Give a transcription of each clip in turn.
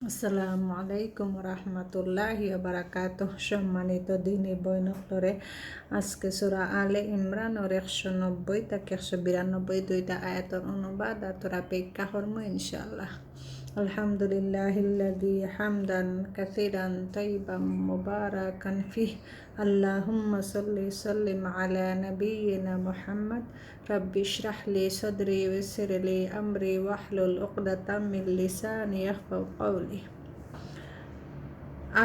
আসসালামু আলাইকুম রহমতুল্লাহি বারাকাতুহ। সম্মানিত দিনী বইনকলরে, আজকে সূরা আলে ইমরানের 190 থেকে 192 দুইটা আয়াতের অনুবাদ আর তোরা ব্যাখ্যা করব ইনশাআল্লাহ। আলহামদুলিল্লাহিল্লাযী হামদান কাসীরান তাইয়িবান মুবারাকান ফিহি। আল্লাহুম্মা সাল্লি সাল্লিম আলা নাবিয়িনা মুহাম্মদ। রাব্বি ইশরাহ লি সাদরি ওয়াইসির লি আমরি ওয়াহলুল উকদাতাম মিন লিসানি ইয়াফকাহু কওলি।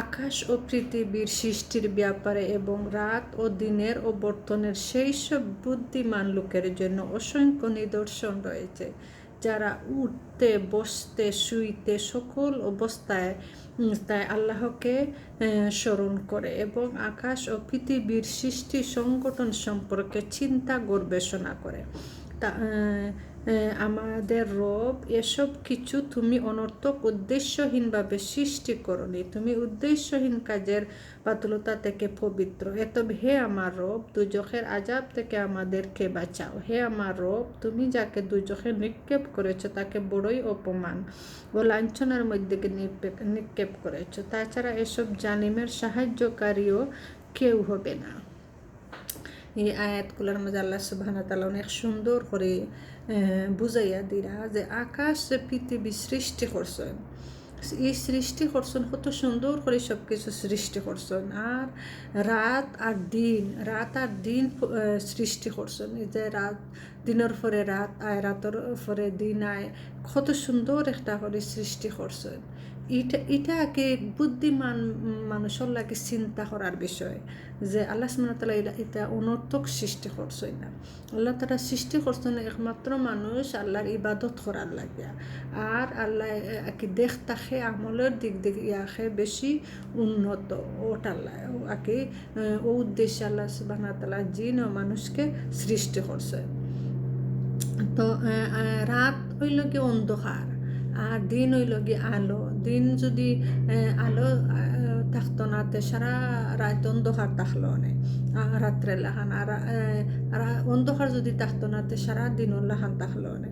আকাশ ও পৃথিবীর সৃষ্টির ব্যাপারে এবং রাত ও দিনের অবর্তনের সেই সব বুদ্ধিমান লোকের জন্য অসংখ্য নিদর্শন রয়েছে, যারা উঠতে বসতে শুইতে সকল অবস্থায় তাই আল্লাহকে স্মরণ করে এবং আকাশ ও পৃথিবীর সৃষ্টি সংগঠন সম্পর্কে চিন্তা গবেষণা করে। আমাদের রব, এসব কিছু তুমি অনর্থক উদ্দেশ্যহীনভাবে সৃষ্টি করনি। তুমি উদ্দেশ্যহীন কাজের বাতুলতা থেকে পবিত্র। এতব হে আমার রব, দুজখের আজাব থেকে আমাদেরকে বাঁচাও। হে আমার রব, তুমি যাকে দুজখে নিক্ষেপ করেছ তাকে বড়ই অপমান ও লাঞ্ছনার মধ্যে নিক্ষেপ করেছ। তাছাড়া এসব জালিমের সাহায্যকারীও কেউ হবে না। এই আয়াতগুলোর মধ্যে আল্লাহ সুবহানাহু ওয়া তাআলা অনেক সুন্দর করে বুঝাইয়া দিরা যে আকাশ পৃথিবী সৃষ্টি করছেন, এই সৃষ্টি করছেন কত সুন্দর করে সব কিছু সৃষ্টি করছেন। আর রাত আর দিন সৃষ্টি করছেন। এই যে রাত, দিনের পরে রাত আয়, রাতের পরে দিন আয়, কত সুন্দর একটা করে সৃষ্টি করছেন। এটা কি বুদ্ধিমান মানুষের লাগে চিন্তা করার বিষয় যে আল্লাহ সুবহানাহু ওয়া তাআলা এটা অনর্থক সৃষ্টি করছেন না। আল্লাহ তারা সৃষ্টি করছেন একমাত্র মানুষ আল্লাহর ইবাদত করার লাগিয়া। আর আল্লাহ কি দেখতাখে আমলের দিক দিক ইয়াখে বেশি উন্নত ওটাল্লাহ আকি ও উদ্দেশ্যে আল্লাহ সুবহানাহু ওয়া তাআলা জিন ও মানুষকে সৃষ্টি করছে। তো রাত হইল কি অন্ধকার আর দিন হইল কি আলো। দিন যদি আলো থাকতো না, তে সারা রাত অন্ধকার থাকলো না রাত্রে লাহান। আর অন্ধকার যদি থাকতো না, তে সারা দিন লাহান থাকলো না।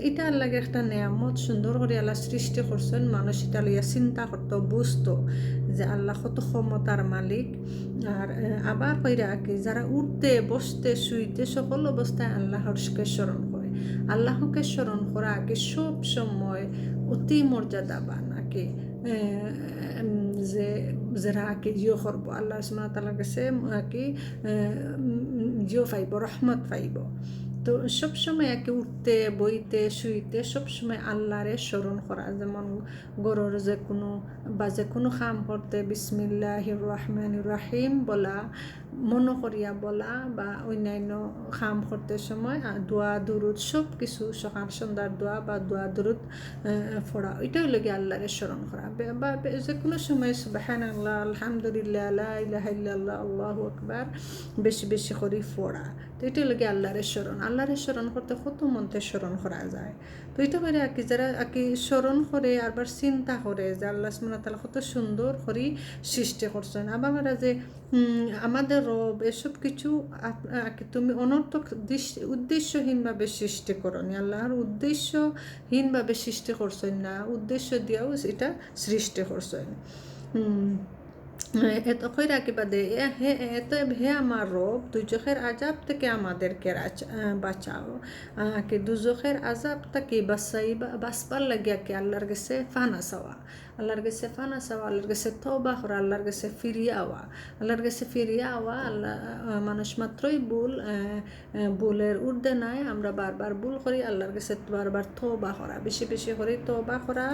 এটা আল্লাহকে একটা নেয়ামত সুন্দর করে আল্লাহ সৃষ্টি করছেন। মানুষ এটা লইয়া চিন্তা করতো, বুঝতো যে আল্লাহ কত ক্ষমতার মালিক। আর আবার কইরা কি যারা উঠতে বসতে শুইতে সকল অবস্থায় আল্লাহকে স্মরণ করে। আল্লাহকে স্মরণ করা আগে সব সময় অতি মর্যাদাবান আগে যে যারা আগে জিও করব আল্লাহ সুবহানাহু ওয়া তাআলার কাছে কি জিও পাইব, রহমত পাইব। তো সবসময় একে উঠতে বইতে শুইতে সবসময় আল্লাহরে স্মরণ করা। যেমন গরুর যে কোনো কাম করতে বিসমিল্লাহির রহমানির রহিম বলা, মনে করিয়া বলা, বা অন্যান্য কাম করতে সময় দোয়া দুরুদ সব কিছু সকাল সন্ধ্যার দোয়া বা দোয়া দুরুদ পড়া, এটাই লাগে আল্লাহরে স্মরণ করা। বা যে কোনো সময় সুবহানাল্লাহ, আলহামদুলিল্লাহ, লা ইলাহা ইল্লাল্লাহ, আল্লাহু আকবার বেশি বেশি করে পড়া। তো এটা লাগে আল্লাহরে স্মরণ। আল্লাহরে স্মরণ করতে কত মন্ত্রে স্মরণ করা যায়। তো এটা করে আকি যারা আকি স্মরণ করে আবার চিন্তা করে যে আল্লাহ সুবহানাহু ওয়া তাআলা কত সুন্দর করে সৃষ্টি করছেন। আবার যে আমাদের রব, এসব কিছু তুমি অনর্থক উদ্দেশ্যহীনভাবে সৃষ্টি করনি। আল্লাহর উদ্দেশ্যহীনভাবে সৃষ্টি করছেন না, উদ্দেশ্য দিয়েও এটা সৃষ্টি করছেন। এত কইরা কি বাদে হে আমার রব, দুজখের আজাব থেকে আমাদেরকে বাঁচাও। কি দুজখের আজাব থেকে বাঁচবার লাগিয়া কি আল্লাহর কাছে ফানা চাওয়া, আল্লাহর কাছে ফানা চাওয়া, আল্লাহর কাছে তওবা করা, আল্লাহর কাছে ফিরিয়ে আওয়া। আল্লাহর কাছে ফিরিয়ে আওয়া, আল্লাহ মানুষ মাত্রই ভুলের ঊর্ধ্বে নাই। আমরা বারবার ভুল করি, আল্লাহর কাছে বারবার তওবা করা, বেশি বেশি করে তওবা করা।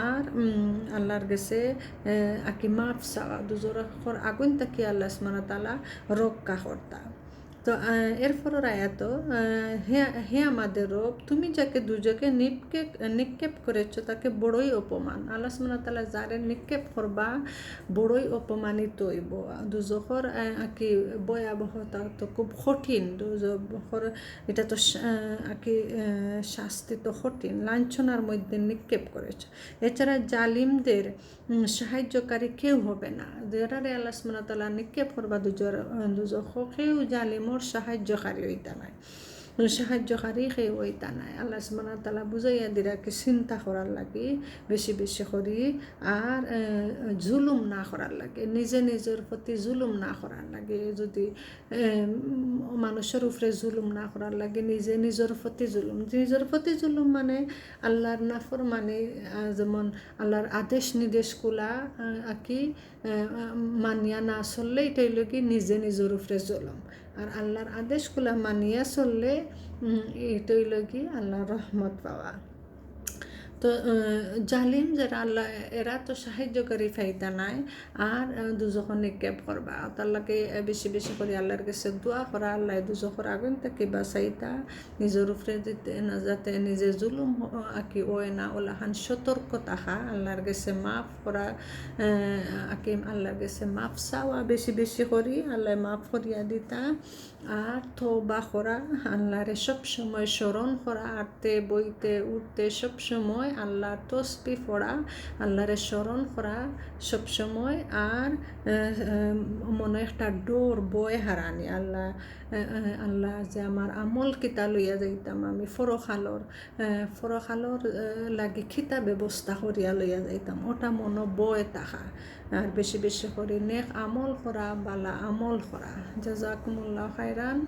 আর আল্লাহর কাছে আকি মাফ চাওয়া, দুজখের আগুন থেকে আল্লাহ সুবহানাহু ওয়া তাআলা রক্ষা করতা। তো এরপরের আয়াত, হে আমাদের রব, তুমি যাকে দুজকে নিক্ষেপ করেছ তাকে বড়ই অপমান। আল্লাহ সুবহানাহু ওয়া তাআলা যারে নিক্ষেপ করবা বড়ই অপমানিত হইব। দুজখের কি ভয়াবহতা তো খুব কঠিন। দুজখের এটা তো কি শাস্তি তো কঠিন, লাঞ্ছনার মধ্যে নিক্ষেপ করেছ। এছাড়া জালিমদের সাহায্যকারী কেউ হবে না। যারারে আল্লাহ সুবহানাহু ওয়া তাআলা নিক্ষেপ করবা দুজখকেও জালিমর সাহায্যকারী হইতা নাই। সাহায্যকারী সেই ওইটা নাই। আল্লাহ সুবহানাহু ওয়া তাআলা বুঝাইয়া দিরা কি চিন্তা করার লাগে বেশি বেশি করি, আর জুলুম না করার লাগে, নিজে নিজের প্রতি জুলুম না করার লাগে। যদি মানুষের উপরে জুলুম না করার লাগে, নিজে নিজের প্রতি জুলুম, নিজের প্রতি জুলুম মানে আল্লাহর নাফরমানি, যেমন আল্লাহর আদেশ নির্দেশগুলা কি মানিয়া না চললে এটাই লোক নিজে নিজের উপরে জুলুম। আর আল্লাহর আদেশগুলা মানিয়া চললে এটাই লোক আল্লাহর রহমত পাওয়া। তো জালিম যারা আল্লাহ এরা তো সাহায্যকারী ফায়দা নাই, আর দুজখন নিক্ষেপ করবা। তার লাগে বেশি বেশি করে আল্লাহর কাছে দোয়া করা, আল্লাহ দুজখর আগুন থেকে বাঁচাইতা, নিজের উপরে দিতে না, যাতে নিজে জুলুম আঁকি ওই না, ওলাহান সতর্ক থাকা, আল্লাহর কাছে মাফ করা, আকিম আল্লাহর কাছে মাফ চাওয়া বেশি বেশি করি, আল্লাহ মাফ করিয়া দিতা। আর তওবা করা, আল্লাহরে সবসময় স্মরণ করা, আটতে বইতে উঠতে সবসময় আল্লাহর তসবিহ পড়া, আল্লাহরে স্মরণ করা সবসময়। আর মনে একটা ডোর বয় হারানি, আল্লাহ যে আমার আমল কিতা লইয়া যাইতাম আমি ফরখালর লাগি খিতা ব্যবস্থা করিয়া লইয়া যাইতাম, ওটা মনে বয় থাকা। আর বেশি বেশি করে নেক আমল করা, বালা আমল করা। জাযাকুমুল্লাহু খাইরান।